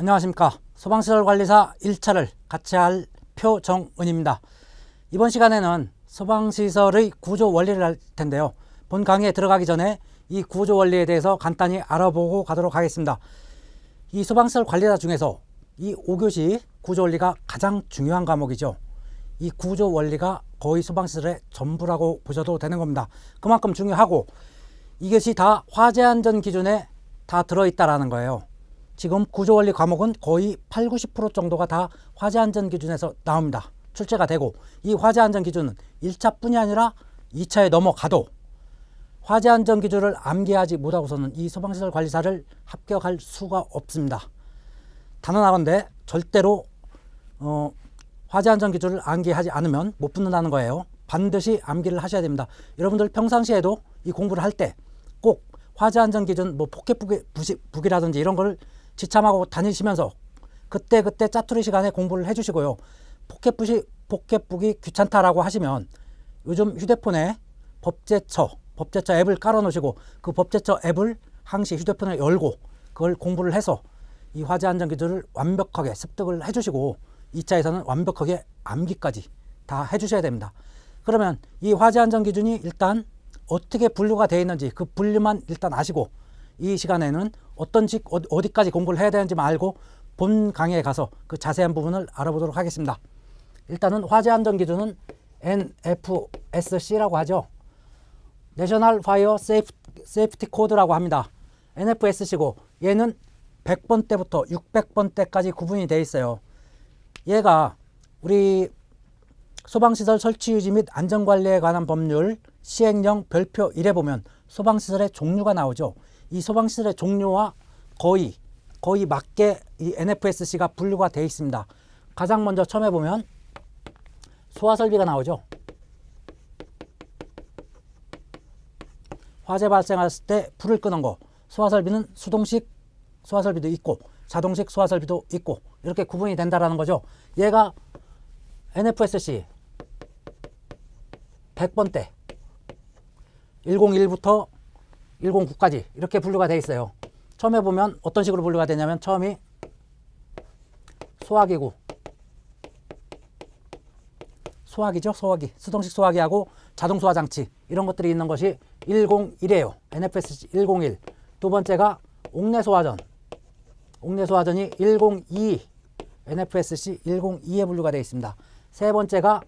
안녕하십니까. 소방시설관리사 1차를 같이 할 표정은입니다. 이번 시간에는 소방시설의 구조 원리를 할 텐데요. 본 강의에 들어가기 전에 이 구조 원리에 대해서 간단히 알아보고 가도록 하겠습니다. 이 소방시설 관리사 중에서 이 5교시 구조 원리가 가장 중요한 과목이죠. 이 구조 원리가 거의 소방시설의 전부라고 보셔도 되는 겁니다. 그만큼 중요하고 이것이 다 화재 안전 기준에 다 들어있다라는 거예요. 지금 구조원리 과목은 거의 80~90% 정도가 다 화재안전 기준에서 나옵니다. 출제가 되고 이 화재안전 기준은 1차뿐이 아니라 2차에 넘어가도 화재안전 기준을 암기하지 못하고서는 이 소방시설 관리사를 합격할 수가 없습니다. 단언하건대 절대로 화재안전 기준을 암기하지 않으면 못 붙는다는 거예요. 반드시 암기를 하셔야 됩니다. 여러분들 평상시에도 이 공부를 할 때 꼭 화재안전 기준 포켓북이라든지 이런 걸 지참하고 다니시면서 그때 짜투리 시간에 공부를 해주시고요. 포켓북이 귀찮다라고 하시면 요즘 휴대폰에 법제처 앱을 깔아 놓으시고 그 법제처 앱을 항시 휴대폰을 열고 그걸 공부를 해서 이 화재 안전 기준을 완벽하게 습득을 해주시고 2차에서는 완벽하게 암기까지 다 해주셔야 됩니다. 그러면 이 화재 안전 기준이 일단 어떻게 분류가 되어 있는지 그 분류만 일단 아시고 이 시간에는 어디까지 공부를 해야 되는지 알고 본 강의에 가서 그 자세한 부분을 알아보도록 하겠습니다. 일단은 화재 안전 기준은 NFSC라고 하죠. National Fire Safety Code라고 합니다. NFSC고 얘는 100번대부터 600번대까지 구분이 되어 있어요. 얘가 우리 소방시설 설치 유지 및 안전관리에 관한 법률 시행령 별표 1에 보면 소방시설의 종류가 나오죠. 이 소방시설의 종류와 거의 맞게 이 NFSC가 분류가 되어 있습니다. 가장 먼저 처음에 보면 소화설비가 나오죠. 화재 발생했을 때 불을 끄는 거. 소화설비는 수동식 소화설비도 있고 자동식 소화설비도 있고 이렇게 구분이 된다라는 거죠. 얘가 NFSC 100번대 101부터 109까지 이렇게 분류가 되어 있어요. 처음에 보면 어떤 식으로 분류가 되냐면 처음이 소화기구 소화기죠. 소화기 수동식 소화기하고 자동 소화 장치 이런 것들이 있는 것이 101이에요. NFSC 101. 두 번째가 옥내 소화전이 102 NFSC 102에 분류가 되어 있습니다. 세 번째가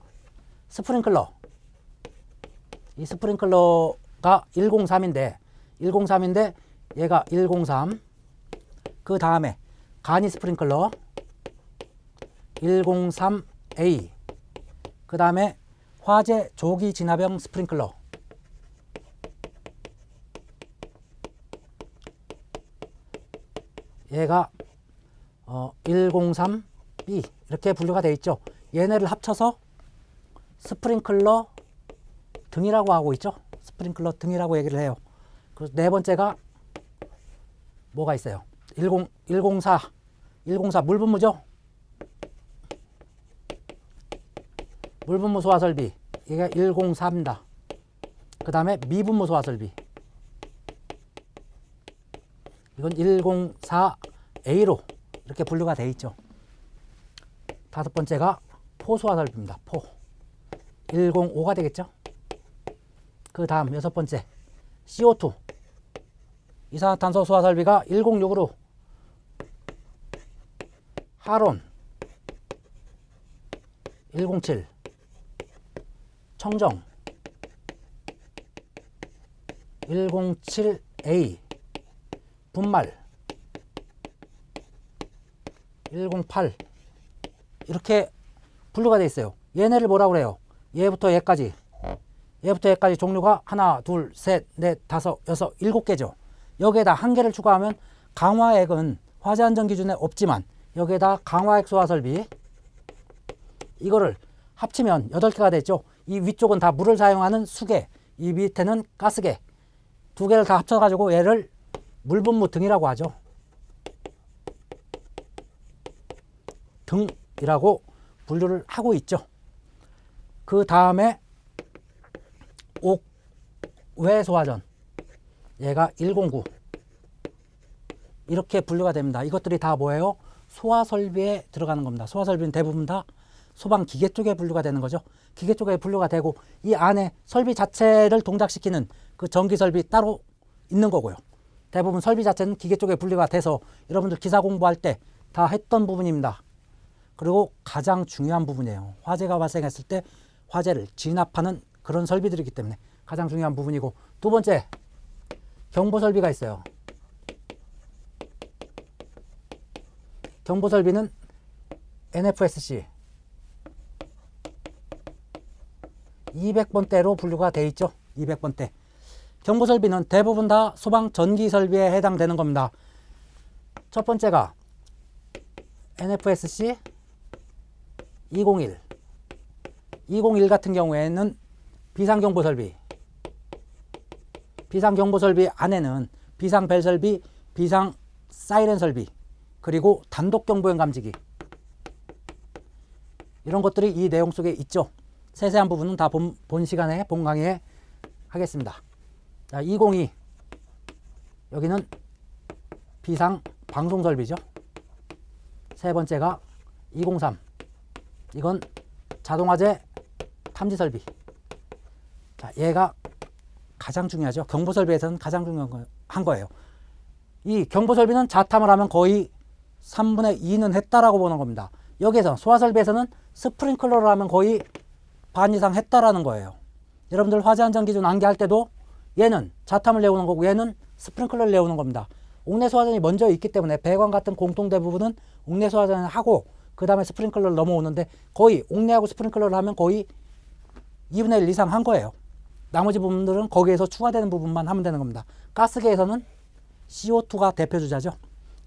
스프링클러. 이 스프링클러가 103인데 얘가 103. 그 다음에 간이 스프링클러 103A. 그 다음에 화재 조기 진화병 스프링클러 얘가 103B 이렇게 분류가 되어 있죠. 얘네를 합쳐서 스프링클러 등이라고 하고 있죠. 스프링클러 등이라고 얘기를 해요. 그래서 네 번째가 뭐가 있어요? 104 물분무죠. 물분무 소화설비 이게 104입니다. 그 다음에 미분무 소화설비 이건 104A로 이렇게 분류가 되어 있죠. 다섯 번째가 포소화설비입니다. 105가 되겠죠. 그 다음 여섯 번째 CO2 이산화탄소 소화설비가 106으로 하론 107 청정 107A 분말 108 이렇게 분류가 되어 있어요. 얘네를 뭐라고 그래요? 얘부터 얘까지 종류가 하나, 둘, 셋, 넷, 다섯, 여섯, 7개죠. 여기에다 한 개를 추가하면 강화액은 화재안전 기준에 없지만 여기에다 강화액 소화설비 이거를 합치면 8개가 됐죠. 이 위쪽은 다 물을 사용하는 수계, 이 밑에는 가스계. 두 개를 다 합쳐가지고 얘를 물분무 등이라고 하죠. 등이라고 분류를 하고 있죠. 그 다음에 옥외 소화전 얘가 109 이렇게 분류가 됩니다. 이것들이 다 뭐예요? 소화 설비에 들어가는 겁니다. 소화 설비는 대부분 다 소방 기계 쪽에 분류가 되는 거죠. 기계 쪽에 분류가 되고 이 안에 설비 자체를 동작시키는 그 전기 설비 따로 있는 거고요. 대부분 설비 자체는 기계 쪽에 분류가 돼서 여러분들 기사 공부할 때 다 했던 부분입니다. 그리고 가장 중요한 부분이에요. 화재가 발생했을 때 화재를 진압하는 그런 설비들이기 때문에 가장 중요한 부분이고, 두 번째 경보 설비가 있어요. 경보 설비는 NFSC 200번대로 분류가 되어 있죠. 200번대. 경보 설비는 대부분 다 소방 전기 설비에 해당되는 겁니다. 첫 번째가 NFSC 201. 201 같은 경우에는 비상경보 설비. 비상경보 설비 안에는 비상벨 설비, 비상 사이렌 설비, 그리고 단독 경보용 감지기, 이런 것들이 이 내용 속에 있죠. 세세한 부분은 다 본 시간에 본 강의에 하겠습니다. 자, 202 여기는 비상 방송 설비죠. 세 번째가 203 이건 자동화재 탐지 설비. 자, 얘가 가장 중요하죠. 경보 설비에서는 가장 중요한 거예요. 이 경보 설비는 자탐을 하면 거의 3분의 2는 했다라고 보는 겁니다. 여기에서 소화 설비에서는 스프링클러를 하면 거의 반 이상 했다라는 거예요. 여러분들 화재 안전 기준 암기할 때도 얘는 자탐을 내오는 거고 얘는 스프링클러를 내오는 겁니다. 옥내 소화전이 먼저 있기 때문에 배관 같은 공통 대부분은 옥내 소화전을 하고 그 다음에 스프링클러를 넘어오는데, 거의 옥내하고 스프링클러를 하면 거의 2분의 1 이상 한 거예요. 나머지 부분들은 거기에서 추가되는 부분만 하면 되는 겁니다. 가스계에서는 CO2가 대표 주자죠.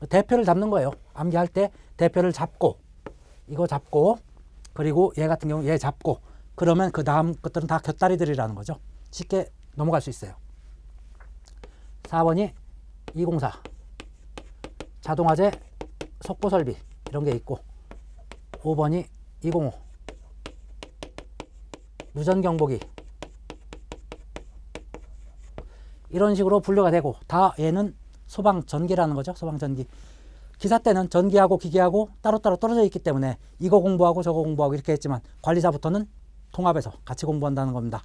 대표를 잡는 거예요. 암기할 때 대표를 잡고, 이거 잡고, 그리고 얘 같은 경우 얘 잡고, 그러면 그 다음 것들은 다 곁다리들이라는 거죠. 쉽게 넘어갈 수 있어요. 4번이 204 자동화재 속보설비 이런 게 있고, 5번이 205 무전경보기, 이런 식으로 분류가 되고, 다 얘는 소방전기라는 거죠. 소방전기. 기사 때는 전기하고 기계하고 따로따로 떨어져 있기 때문에 이거 공부하고 저거 공부하고 이렇게 했지만 관리사부터는 통합해서 같이 공부한다는 겁니다.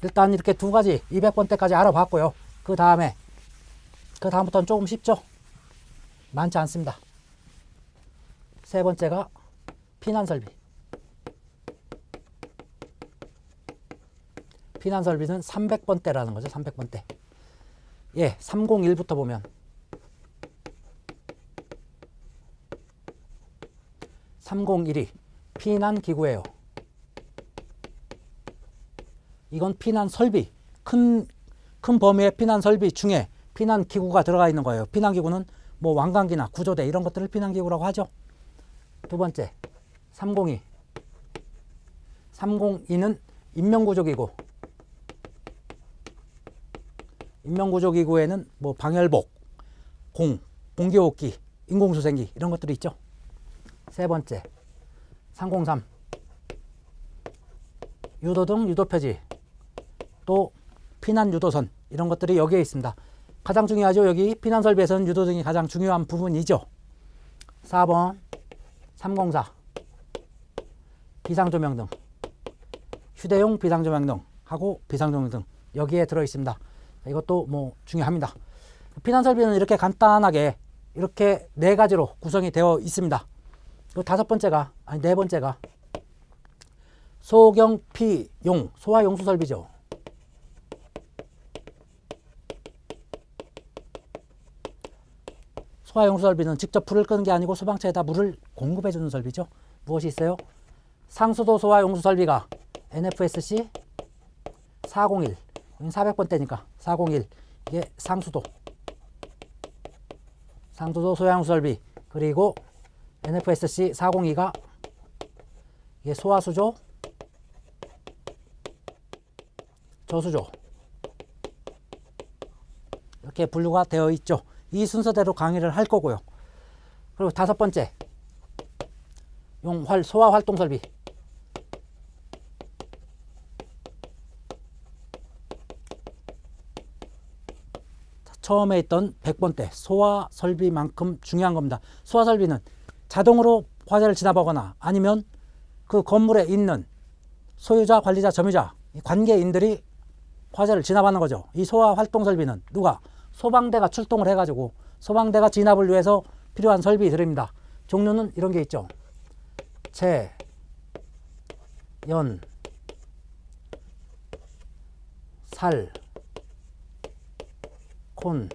일단 이렇게 두 가지 200번대까지 알아봤고요. 그 다음부터는 조금 쉽죠. 많지 않습니다. 세 번째가 피난설비. 피난설비는 300번대라는 거죠. 300번대. 예, 301부터 보면 301이 피난기구예요. 이건 피난설비, 큰 범위의 피난설비 중에 피난기구가 들어가 있는 거예요. 피난기구는 뭐 왕관기나 구조대 이런 것들을 피난기구라고 하죠. 두 번째 302. 302는 인명구조기구. 인명구조기구에는 뭐 방열복, 공기호흡기, 인공수생기 이런 것들이 있죠. 세 번째 303 유도등, 유도표지, 또 피난유도선 이런 것들이 여기에 있습니다. 가장 중요하죠. 여기 피난설비에서는 유도등이 가장 중요한 부분이죠. 4번 304 비상조명등, 휴대용 비상조명등 하고 비상조명등 여기에 들어있습니다. 이것도 뭐 중요합니다. 피난설비는 이렇게 간단하게 이렇게 네 가지로 구성이 되어 있습니다. 네 번째가 소경피용, 소화용수설비죠. 소화용수설비는 직접 불을 끄는 게 아니고 소방차에다 물을 공급해 주는 설비죠. 무엇이 있어요? 상수도 소화용수설비가 NFSC 401, 400번대니까 401, 이게 상수도 소화용수설비, 그리고 NFSC 402가 이게 소화수조, 저수조 이렇게 분류가 되어 있죠. 이 순서대로 강의를 할 거고요. 그리고 다섯 번째 소화활동설비. 처음에 있던 100번대 소화 설비만큼 중요한 겁니다. 소화 설비는 자동으로 화재를 진압하거나 아니면 그 건물에 있는 소유자, 관리자, 점유자, 관계인들이 화재를 진압하는 거죠. 이 소화 활동 설비는 누가? 소방대가 출동을 해가지고 소방대가 진압을 위해서 필요한 설비들입니다. 종류는 이런 게 있죠. 재, 연, 살, 콘,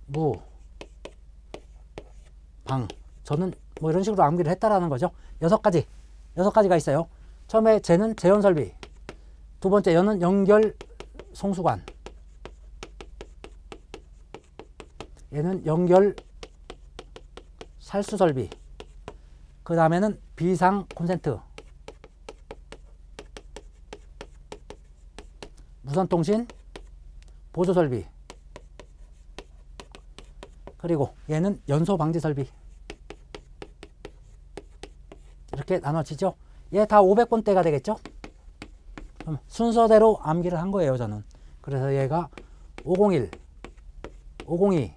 무, 방. 저는 뭐 이런 식으로 암기를 했다라는 거죠. 6가지가 있어요. 처음에 재는 재연 설비, 두 번째 연은 연결 송수관, 얘는 연결 살수 설비, 그 다음에는 비상 콘센트, 무선통신 보조 설비, 그리고 얘는 연소 방지 설비. 이렇게 나눠지죠. 얘 다 500번대가 되겠죠. 그럼 순서대로 암기를 한 거예요, 저는. 그래서 얘가 501, 502,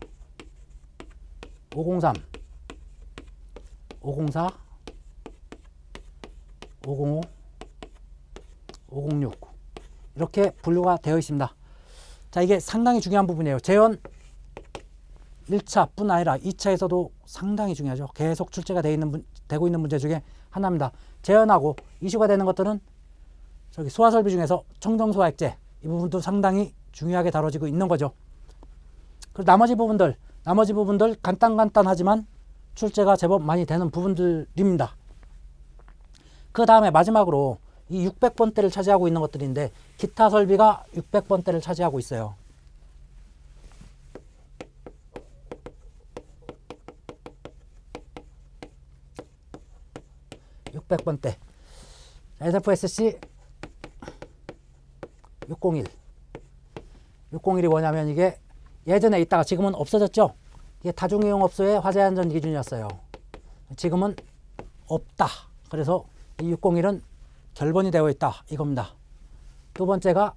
503, 504, 505, 506 이렇게 분류가 되어 있습니다. 자, 이게 상당히 중요한 부분이에요. 재연 1차뿐 아니라 2차에서도 상당히 중요하죠. 계속 출제가 되고 있는 문제 중에 하나입니다. 재연하고 이슈가 되는 것들은 저기 소화설비 중에서 청정소화액제, 이 부분도 상당히 중요하게 다뤄지고 있는 거죠. 그리고 나머지 부분들 간단하지만 출제가 제법 많이 되는 부분들입니다. 그 다음에 마지막으로 이 600번대를 차지하고 있는 것들인데 기타 설비가 600번대를 차지하고 있어요. 600번대 SFSC 601. 601이 뭐냐면 이게 예전에 있다가 지금은 없어졌죠. 이게 다중이용업소의 화재 안전 기준이었어요. 지금은 없다. 그래서 이 601은 결번이 되어 있다 이겁니다. 두 번째가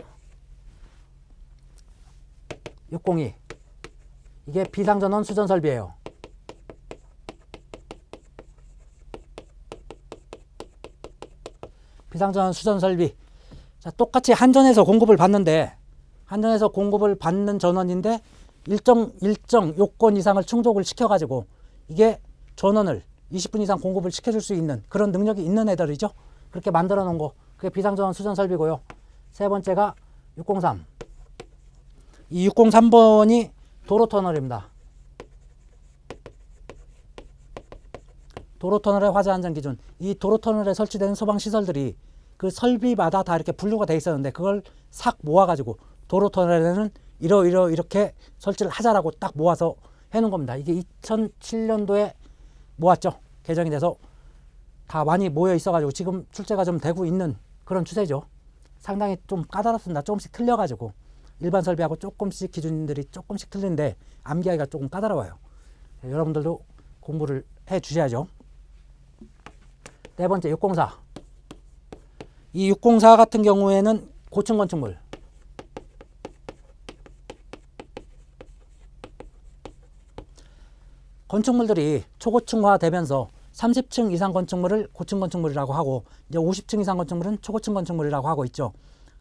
602. 이게 비상전원 수전 설비예요. 비상전원 수전 설비. 자, 똑같이 한전에서 공급을 받는 전원인데 일정 요건 이상을 충족을 시켜가지고 이게 전원을 20분 이상 공급을 시켜줄 수 있는 그런 능력이 있는 애들이죠. 그렇게 만들어 놓은 거. 그게 비상전원 수전 설비고요. 세 번째가 603. 이 603번이 도로터널입니다. 도로터널의 화재 안전 기준. 이 도로터널에 설치되는 소방시설들이 그 설비마다 다 이렇게 분류가 돼 있었는데 그걸 싹 모아가지고 도로터널에는 이렇게 설치를 하자라고 딱 모아서 해놓은 겁니다. 이게 2007년도에 모았죠. 개정이 돼서 다 많이 모여 있어가지고 지금 출제가 좀 되고 있는 그런 추세죠. 상당히 좀 까다롭습니다. 조금씩 틀려가지고 일반 설비하고 조금씩 기준들이 조금씩 틀린데 암기하기가 조금 까다로워요. 여러분들도 공부를 해 주셔야죠. 네 번째 604. 이 604 같은 경우에는 고층 건축물. 건축물들이 초고층화 되면서 30층 이상 건축물을 고층 건축물이라고 하고 이제 50층 이상 건축물은 초고층 건축물이라고 하고 있죠.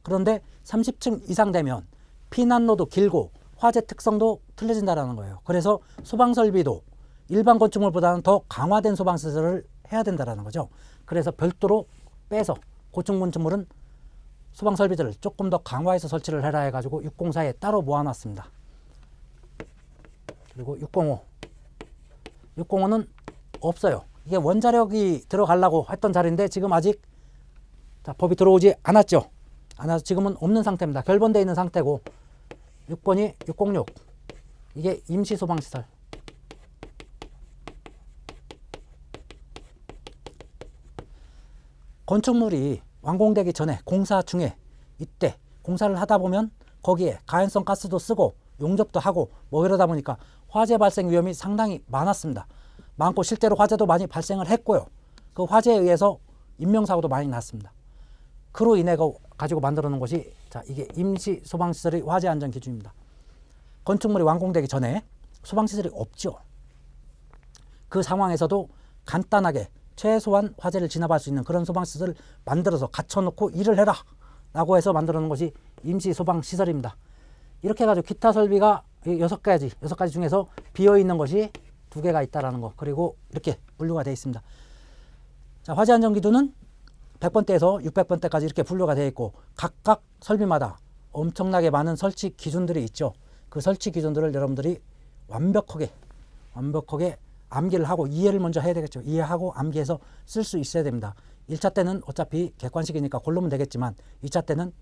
그런데 30층 이상 되면 피난로도 길고 화재 특성도 틀려진다는 거예요. 그래서 소방설비도 일반 건축물보다는 더 강화된 소방시설을 해야 된다는 거죠. 그래서 별도로 빼서 고층 건축물은 소방설비들을 조금 더 강화해서 설치를 해라 해가지고 604에 따로 모아놨습니다. 그리고 605. 605는 없어요. 이게 원자력이 들어가려고 했던 자리인데 지금 아직 법이 들어오지 않았죠. 않아서 지금은 없는 상태입니다. 결번되어 있는 상태고 6번이 606. 이게 임시소방시설. 건축물이 완공되기 전에 공사 중에 이때 공사를 하다 보면 거기에 가연성 가스도 쓰고 용접도 하고 뭐 이러다 보니까 화재 발생 위험이 상당히 많았습니다. 많고 실제로 화재도 많이 발생을 했고요. 그 화재에 의해서 인명사고도 많이 났습니다. 그로 인해 가지고 만들어 놓은 것이 자, 이게 임시 소방시설의 화재 안전 기준입니다. 건축물이 완공되기 전에 소방시설이 없죠. 그 상황에서도 간단하게 최소한 화재를 진압할 수 있는 그런 소방시설을 만들어서 갖춰놓고 일을 해라 라고 해서 만들어 놓은 것이 임시 소방시설입니다. 이렇게 해가지고 기타 설비가 6가지 중에서 비어있는 것이 2개가 있다라는 거, 그리고 이렇게 분류가 되어 있습니다. 자, 화재 안전 기준은 100번대에서 600번대까지 이렇게 분류가 되어 있고, 각각 설비마다 엄청나게 많은 설치 기준들이 있죠. 그 설치 기준들을 여러분들이 완벽하게 암기를 하고 이해를 먼저 해야 되겠죠. 이해하고 암기해서 쓸 수 있어야 됩니다. 1차 때는 어차피 객관식이니까 고르면 되겠지만 2차 때는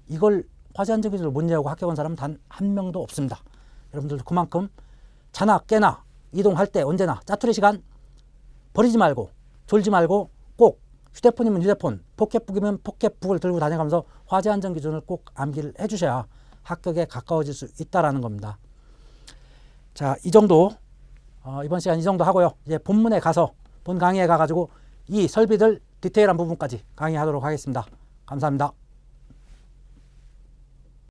이걸 화재 안전 기준을 못 외우고 학교 온 사람은 단 한 명도 없습니다. 여러분들도 그만큼 자나 깨나 이동할 때 언제나 짜투리 시간 버리지 말고 졸지 말고 꼭 휴대폰이면 휴대폰, 포켓북이면 포켓북을 들고 다녀가면서 화재 안전 기준을 꼭 암기를 해주셔야 합격에 가까워질 수 있다라는 겁니다. 자, 이 정도 이번 시간 이 정도 하고요. 이제 본문에 가서 본 강의에 가가지고 이 설비들 디테일한 부분까지 강의하도록 하겠습니다. 감사합니다.